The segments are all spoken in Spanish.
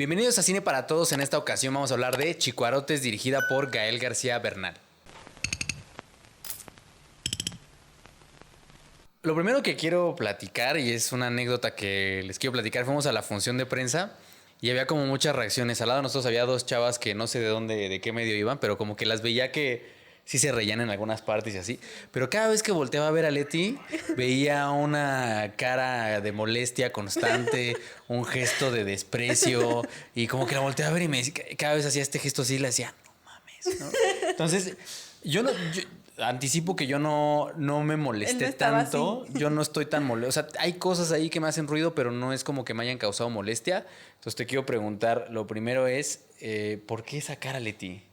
Bienvenidos a Cine para Todos. En esta ocasión vamos a hablar de Chicuarotes, dirigida por Gael García Bernal. Lo primero que quiero platicar, y es una anécdota que les quiero platicar, fuimos a la función de prensa y había como muchas reacciones. Al lado de nosotros había dos chavas que no sé de dónde, de qué medio iban, pero como que las veía que sí se reían en algunas partes y así. Pero cada vez que volteaba a ver a Leti, veía una cara de molestia constante, un gesto de desprecio, y como que la volteaba a ver y me decía, cada vez hacía este gesto así y le decía, no mames, ¿no? Entonces, yo anticipo que yo no me molesté tanto. Así. Yo no estoy tan molesto. O sea, hay cosas ahí que me hacen ruido, pero no es como que me hayan causado molestia. Entonces te quiero preguntar, lo primero es, ¿por qué esa cara, Leti?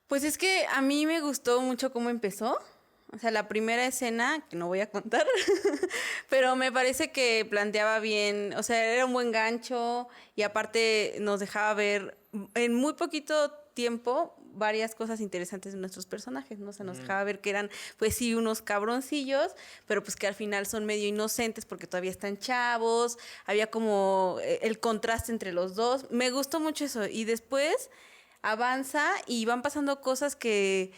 Pues es que a mí me gustó mucho cómo empezó. O sea, la primera escena, que no voy a contar, pero me parece que planteaba bien, o sea, era un buen gancho y aparte nos dejaba ver en muy poquito tiempo varias cosas interesantes de nuestros personajes, ¿no? O sea, nos dejaba ver que eran, pues sí, unos cabroncillos, pero pues que al final son medio inocentes porque todavía están chavos. Había como el contraste entre los dos. Me gustó mucho eso. Y después avanza y van pasando cosas que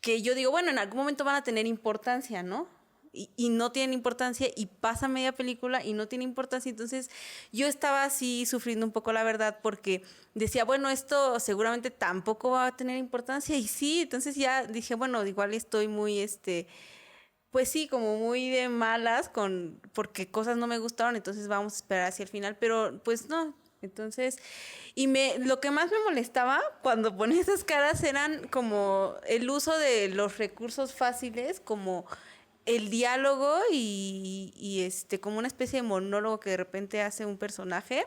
yo digo, bueno, en algún momento van a tener importancia, ¿no? Y no tienen importancia y pasa media película y no tiene importancia. Entonces yo estaba así sufriendo un poco, la verdad, porque decía, bueno, esto seguramente tampoco va a tener importancia. Y sí, entonces ya dije, bueno, igual estoy muy, pues sí, como muy de malas porque cosas no me gustaron, entonces vamos a esperar hacia el final. Pero pues no. Entonces, lo que más me molestaba cuando ponía esas caras eran como el uso de los recursos fáciles, como el diálogo y como una especie de monólogo que de repente hace un personaje.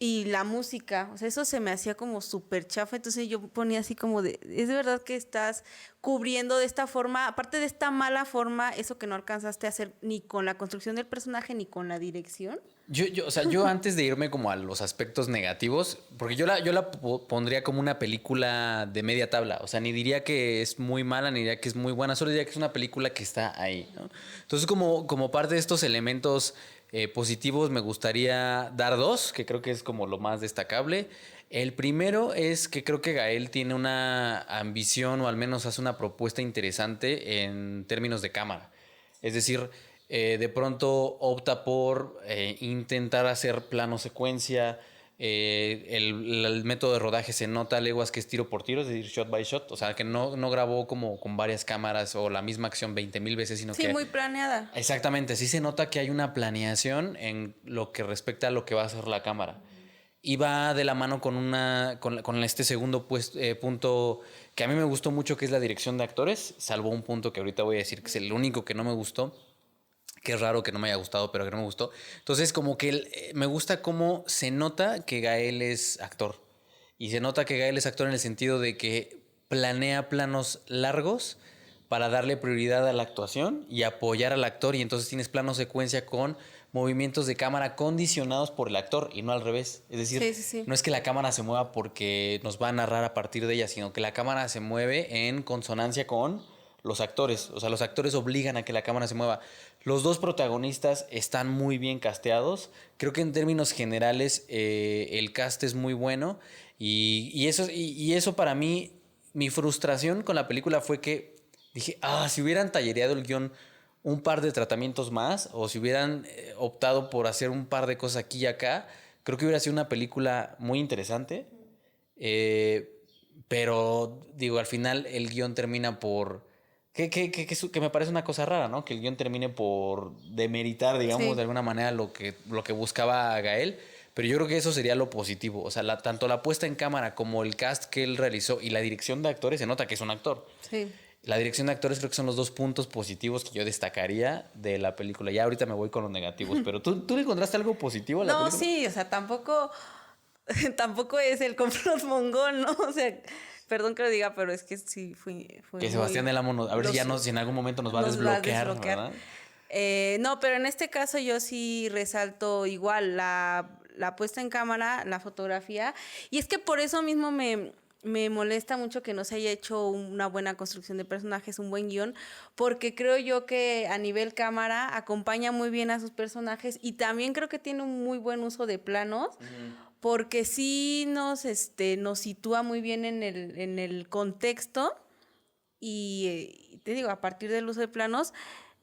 Y la música, o sea, eso se me hacía como súper chafa, entonces yo ponía así como de, ¿es de verdad que estás cubriendo de esta forma, aparte de esta mala forma, eso que no alcanzaste a hacer ni con la construcción del personaje ni con la dirección? O sea, yo antes de irme como a los aspectos negativos, porque yo la pondría como una película de media tabla, o sea, ni diría que es muy mala, ni diría que es muy buena, solo diría que es una película que está ahí, ¿no? Entonces, como parte de estos elementos positivos, me gustaría dar dos, que creo que es como lo más destacable. El primero es que creo que Gael tiene una ambición, o al menos hace una propuesta interesante en términos de cámara. Es decir, de pronto opta por intentar hacer plano secuencia. El método de rodaje se nota a leguas que es tiro por tiro, es decir, shot by shot. O sea, que no grabó como con varias cámaras o la misma acción 20,000 veces, sino sí, que... muy planeada. Exactamente, sí se nota que hay una planeación en lo que respecta a lo que va a hacer la cámara. Y va de la mano con este segundo punto que a mí me gustó mucho, que es la dirección de actores, salvo un punto que ahorita voy a decir que es el único que no me gustó, que es raro que no me haya gustado, pero que no me gustó. Entonces, como que me gusta cómo se nota que Gael es actor. Y se nota que Gael es actor en el sentido de que planea planos largos para darle prioridad a la actuación y apoyar al actor. Y entonces tienes plano secuencia con movimientos de cámara condicionados por el actor y no al revés. Es decir, Sí. no es que la cámara se mueva porque nos va a narrar a partir de ella, sino que la cámara se mueve en consonancia con los actores. O sea, los actores obligan a que la cámara se mueva. Los dos protagonistas están muy bien casteados. Creo que en términos generales el cast es muy bueno. Y eso para mí, mi frustración con la película fue que dije, si hubieran tallereado el guión un par de tratamientos más, o si hubieran optado por hacer un par de cosas aquí y acá, creo que hubiera sido una película muy interesante. Pero digo, al final el guión termina por... Que me parece una cosa rara, ¿no? Que el guión termine por demeritar, digamos, Sí. de alguna manera lo que buscaba Gael. Pero yo creo que eso sería lo positivo. O sea, tanto la puesta en cámara como el cast que él realizó y la dirección de actores, se nota que es un actor. Sí. La dirección de actores creo que son los dos puntos positivos que yo destacaría de la película. Ya ahorita me voy con los negativos, pero ¿tú le encontraste algo positivo a la No, película? sí, o sea, tampoco es el complot mongol, ¿no? O sea, perdón que lo diga, pero es que sí fui Que muy... Sebastián del Amo, a ver si en algún momento nos va a desbloquear, ¿verdad? No, pero en este caso yo sí resalto igual la puesta en cámara, la fotografía, y es que por eso mismo me molesta mucho que no se haya hecho una buena construcción de personajes, un buen guión, porque creo yo que a nivel cámara acompaña muy bien a sus personajes y también creo que tiene un muy buen uso de planos. porque sí nos sitúa muy bien en el contexto y te digo, a partir del uso de planos,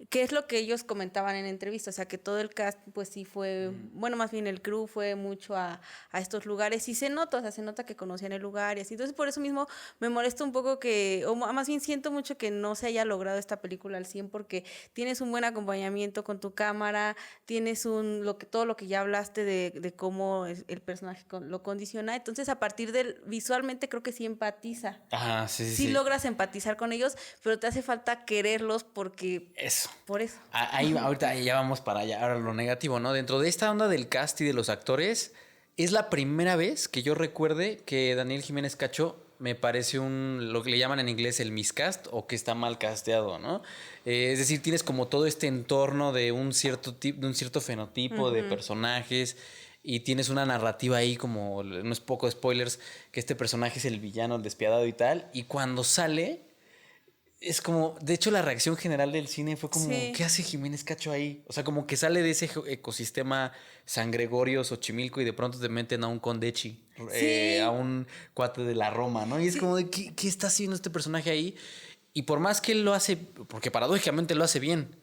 ¿qué es lo que ellos comentaban en entrevistas? O sea, que todo el cast, pues sí fue, bueno, más bien el crew fue mucho a estos lugares y se nota, o sea, se nota que conocían el lugar y así. Entonces, por eso mismo me molesta un poco o más bien siento mucho que no se haya logrado esta película al 100 porque tienes un buen acompañamiento con tu cámara, tienes todo lo que ya hablaste de cómo el personaje lo condiciona. Entonces, a partir visualmente creo que sí empatiza. Ajá, sí, sí, Sí sí. logras empatizar con ellos, pero te hace falta quererlos porque Eso. por eso. Ahí, ahorita ya vamos para allá. Ahora lo negativo, ¿no? Dentro de esta onda del cast y de los actores, es la primera vez que yo recuerde que Daniel Jiménez Cacho me parece lo que le llaman en inglés el miscast o que está mal casteado, ¿no? Es decir, tienes como todo este entorno de un cierto de un cierto fenotipo de personajes y tienes una narrativa ahí como, no es poco spoilers, que este personaje es el villano, el despiadado y tal, y cuando sale es como, de hecho la reacción general del cine fue como, Sí. ¿qué hace Jiménez Cacho ahí? O sea, como que sale de ese ecosistema San Gregorio, Xochimilco y de pronto te meten a un Condechi, Sí. a un cuate de la Roma, ¿no? Y es Sí. como de, ¿qué está haciendo este personaje ahí? Y por más que él lo hace, porque paradójicamente lo hace bien,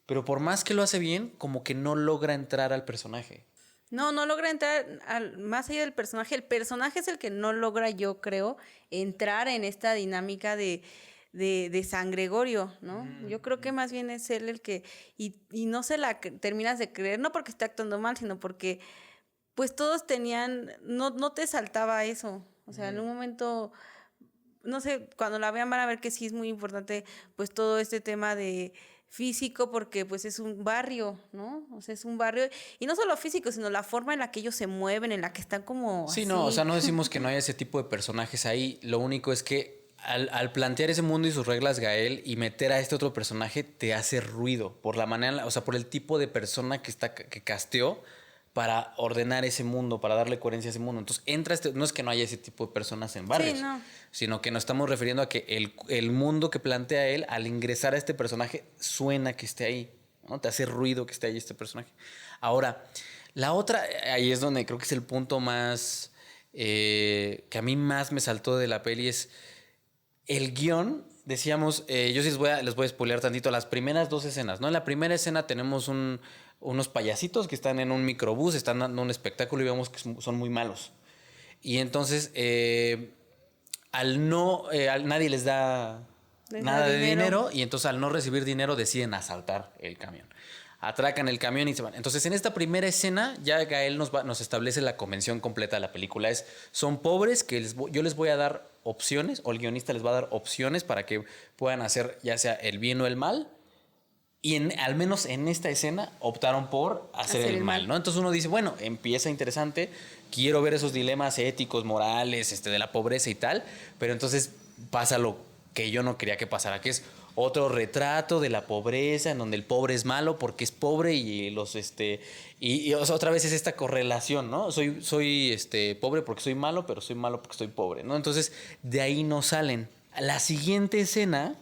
pero por más que lo hace bien, como que no logra entrar al personaje. No logra entrar más allá del personaje. El personaje es el que no logra, yo creo, entrar en esta dinámica de San Gregorio, ¿no? Yo creo que más bien es él el que, y no se la terminas de creer, no porque esté actuando mal, sino porque pues todos tenían, no te saltaba eso. O sea, en un momento, no sé, cuando la vean van a ver que sí es muy importante, pues todo este tema de físico, porque pues es un barrio, ¿no? O sea, es un barrio, y no solo físico, sino la forma en la que ellos se mueven, en la que están como Sí, no, o sea, así. no decimos que no haya ese tipo de personajes ahí. Lo único es que al plantear ese mundo y sus reglas, Gael, y meter a este otro personaje, te hace ruido por la manera, o sea, por el tipo de persona que casteó para ordenar ese mundo, para darle coherencia a ese mundo. Entonces, no es que no haya ese tipo de personas en barrios, Sí, no. sino que nos estamos refiriendo a que el mundo que plantea él, al ingresar a este personaje, suena que esté ahí, ¿no? Te hace ruido que esté ahí este personaje. Ahora, la otra, ahí es donde creo que es el punto más, que a mí más me saltó de la peli, es el guión. Decíamos, yo sí les voy a spoilear tantito las primeras dos escenas, ¿no? En la primera escena tenemos unos payasitos que están en un microbús, están dando un espectáculo y vemos que son muy malos. Y entonces, nadie les da nada de dinero y entonces al no recibir dinero deciden asaltar el camión. Atracan el camión y se van. Entonces, en esta primera escena, ya Gael nos establece la convención completa de la película. Son pobres que yo les voy a dar opciones, o el guionista les va a dar opciones para que puedan hacer ya sea el bien o el mal. Y al menos en esta escena optaron por hacer el mal, ¿no? Entonces uno dice, bueno, empieza interesante, quiero ver esos dilemas éticos, morales, de la pobreza y tal, pero entonces pasa lo que yo no quería que pasara, que es otro retrato de la pobreza, en donde el pobre es malo porque es pobre o sea, otra vez es esta correlación, ¿no? Soy pobre porque soy malo, pero soy malo porque soy pobre, ¿no? Entonces de ahí no salen. La siguiente escena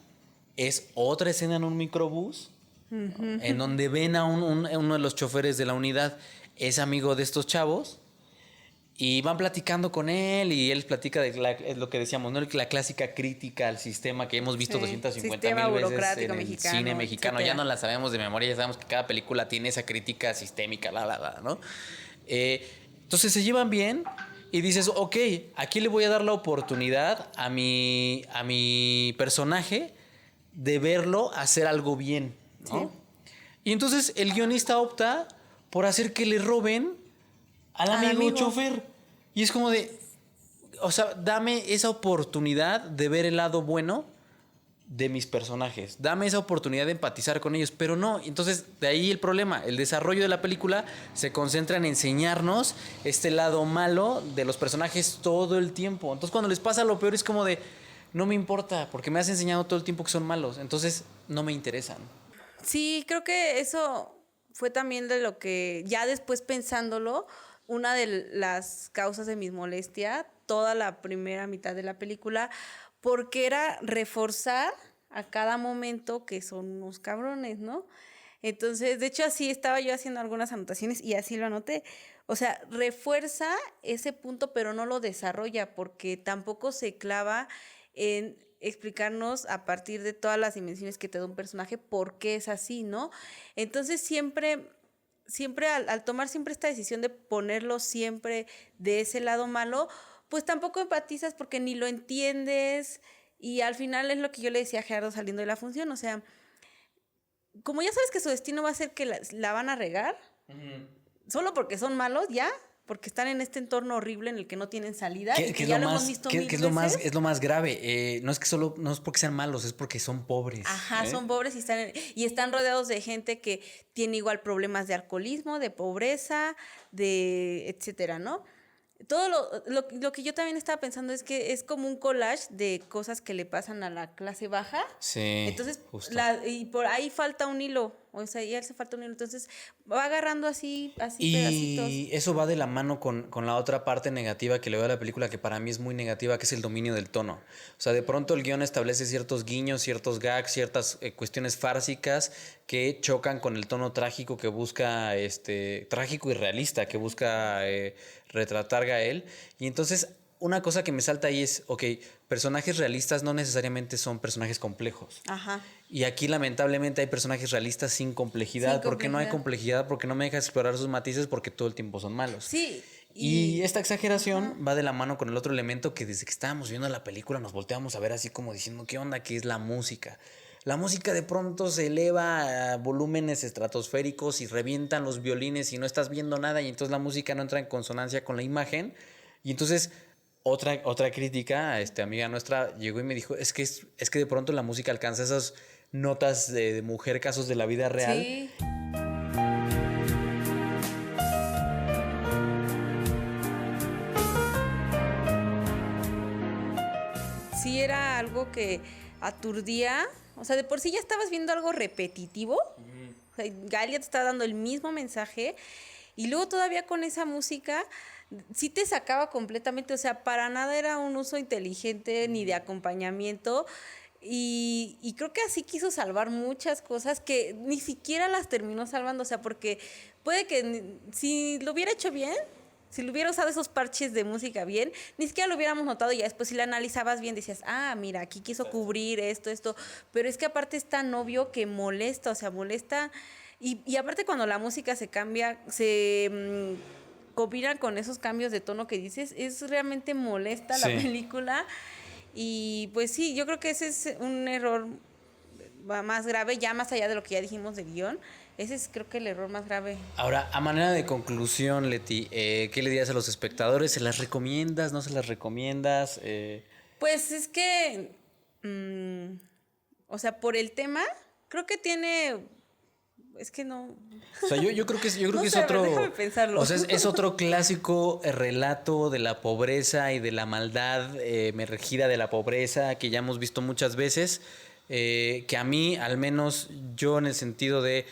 es otra escena en un microbús, en donde ven a uno de los choferes de la unidad, es amigo de estos chavos, y van platicando con él, y él platica de lo que decíamos, ¿no? La clásica crítica al sistema que hemos visto 250,000 veces en el cine mexicano. Ya no la sabemos de memoria, ya sabemos que cada película tiene esa crítica sistémica, ¿no? Entonces se llevan bien y dices, ok, aquí le voy a dar la oportunidad a mi personaje de verlo hacer algo bien, ¿no? Sí. Y entonces el guionista opta por hacer que le roben al amigo chofer. Y es como de, o sea, dame esa oportunidad de ver el lado bueno de mis personajes. Dame esa oportunidad de empatizar con ellos, pero no. Entonces, de ahí el problema. El desarrollo de la película se concentra en enseñarnos este lado malo de los personajes todo el tiempo. Entonces, cuando les pasa lo peor es como de, no me importa, porque me has enseñado todo el tiempo que son malos. Entonces, no me interesan. Sí, creo que eso fue también de lo que, ya después pensándolo, una de las causas de mis molestias, toda la primera mitad de la película, porque era reforzar a cada momento que son unos cabrones, ¿no? Entonces, de hecho, así estaba yo haciendo algunas anotaciones y así lo anoté, o sea, refuerza ese punto, pero no lo desarrolla porque tampoco se clava en explicarnos a partir de todas las dimensiones que te da un personaje por qué es así, ¿no? Entonces siempre al tomar siempre esta decisión de ponerlo siempre de ese lado malo, pues tampoco empatizas porque ni lo entiendes y al final es lo que yo le decía a Gerardo saliendo de la función, o sea, como ya sabes que su destino va a ser que la van a regar, solo porque son malos, ya, porque están en este entorno horrible en el que no tienen salida y que ya lo hemos visto mil es veces. es lo más grave. No es que solo, no es porque sean malos, es porque son pobres. Ajá, son pobres y están rodeados de gente que tiene igual problemas de alcoholismo, de pobreza, de etcétera, ¿no? Todo lo que yo también estaba pensando es que es como un collage de cosas que le pasan a la clase baja. Sí, Entonces, justo. y por ahí falta un hilo. O sea, ya hace falta un hilo. Entonces, va agarrando así Y pedacitos. eso va de la mano con la otra parte negativa que le veo a la película, que para mí es muy negativa, que es el dominio del tono. O sea, de pronto el guión establece ciertos guiños, ciertos gags, ciertas cuestiones fársicas que chocan con el tono trágico que busca, trágico y realista que busca retratar Gael. Y entonces una cosa que me salta ahí es, ok, personajes realistas no necesariamente son personajes complejos. Ajá. Y aquí lamentablemente hay personajes realistas sin complejidad. Sin ¿Por qué no hay complejidad. complejidad? Porque no me deja explorar sus matices porque todo el tiempo son malos. Sí. Y esta exageración va de la mano con el otro elemento que desde que estábamos viendo la película nos volteamos a ver así como diciendo, ¿qué onda? ¿Qué es la música? La música de pronto se eleva a volúmenes estratosféricos y revientan los violines y no estás viendo nada y entonces la música no entra en consonancia con la imagen. Y entonces otra crítica, amiga nuestra, llegó y me dijo, es que de pronto la música alcanza esas notas de mujer, casos de la vida real. Sí. Sí era algo que aturdía. O sea, de por sí ya estabas viendo algo repetitivo. O sea, Galia te está dando el mismo mensaje. Y luego todavía con esa música, sí te sacaba completamente. O sea, para nada era un uso inteligente ni de acompañamiento. Y creo que así quiso salvar muchas cosas que ni siquiera las terminó salvando. O sea, porque puede que si lo hubiera hecho bien, si lo hubiera usado esos parches de música bien, ni siquiera lo hubiéramos notado y ya después si la analizabas bien decías, ah, mira, aquí quiso cubrir esto. Pero es que aparte es tan obvio que molesta, o sea, molesta. Y aparte cuando la música se cambia, combina con esos cambios de tono que dices, es realmente molesta la película. Y pues sí, yo creo que ese es un error más grave, ya más allá de lo que ya dijimos de guión. Ese es creo que el error más grave. Ahora, a manera de conclusión, Leti, ¿qué le dirías a los espectadores? ¿Se las recomiendas? ¿No se las recomiendas? Pues es que, o sea, por el tema, creo que tiene, es que no. O sea, yo creo que No que es sé, a ver, otro. déjame pensarlo. O sea, es otro clásico relato de la pobreza y de la maldad emergida de la pobreza que ya hemos visto muchas veces. Que a mí, al menos yo en el sentido de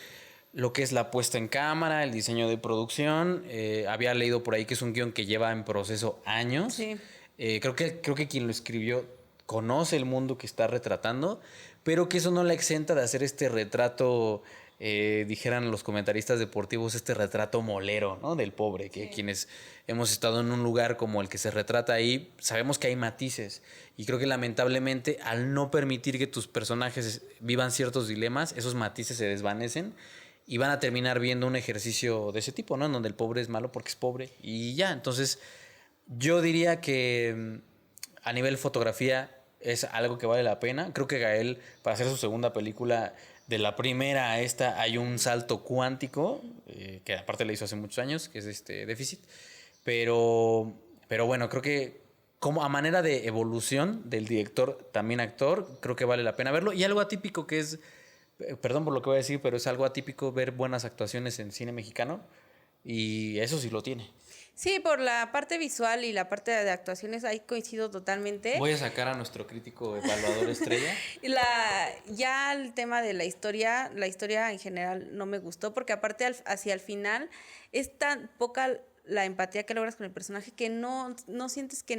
lo que es la puesta en cámara, el diseño de producción, había leído por ahí que es un guión que lleva en proceso años. Sí. Creo que quien lo escribió conoce el mundo que está retratando, pero que eso no la exenta de hacer este retrato, dijeran los comentaristas deportivos, este retrato molero, ¿no? Del pobre, que quienes hemos estado en un lugar como el que se retrata ahí, sabemos que hay matices. Y creo que lamentablemente, al no permitir que tus personajes vivan ciertos dilemas, esos matices se desvanecen y van a terminar viendo un ejercicio de ese tipo, ¿no? En donde el pobre es malo porque es pobre y ya. Entonces, yo diría que a nivel fotografía es algo que vale la pena. Creo que Gael, para hacer su segunda película, de la primera a esta hay un salto cuántico, que aparte le hizo hace muchos años, que es Déficit. Pero bueno, creo que como a manera de evolución del director, también actor, creo que vale la pena verlo. Y algo atípico que es, perdón por lo que voy a decir, pero es algo atípico ver buenas actuaciones en cine mexicano. Y eso sí lo tiene. Sí, por la parte visual y la parte de actuaciones ahí coincido totalmente. Voy a sacar a nuestro crítico evaluador estrella. Y ya el tema de la historia en general no me gustó porque aparte hacia el final es tan poca la empatía que logras con el personaje que no sientes que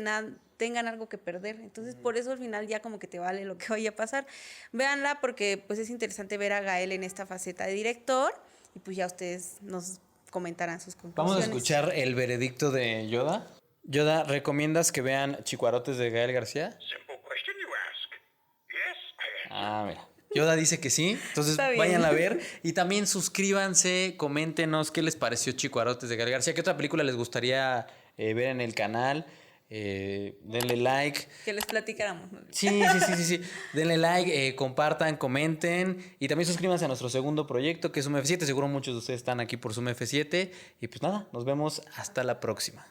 tengan algo que perder. Entonces, por eso al final ya como que te vale lo que vaya a pasar. Véanla porque pues es interesante ver a Gael en esta faceta de director y pues ya ustedes nos comentaran sus conclusiones. Vamos a escuchar el veredicto de Yoda. Yoda, ¿recomiendas que vean Chicuarotes de Gael García? Mira. Yoda dice que sí, entonces vayan a ver. Y también suscríbanse, coméntenos qué les pareció Chicuarotes de Gael García. ¿Qué otra película les gustaría ver en el canal? Denle like. Que les platicáramos, ¿no? Sí. Denle like, compartan, comenten. Y también suscríbanse a nuestro segundo proyecto, que es Zoom F7. Seguro muchos de ustedes están aquí por Zoom F7. Y pues nada, nos vemos hasta la próxima.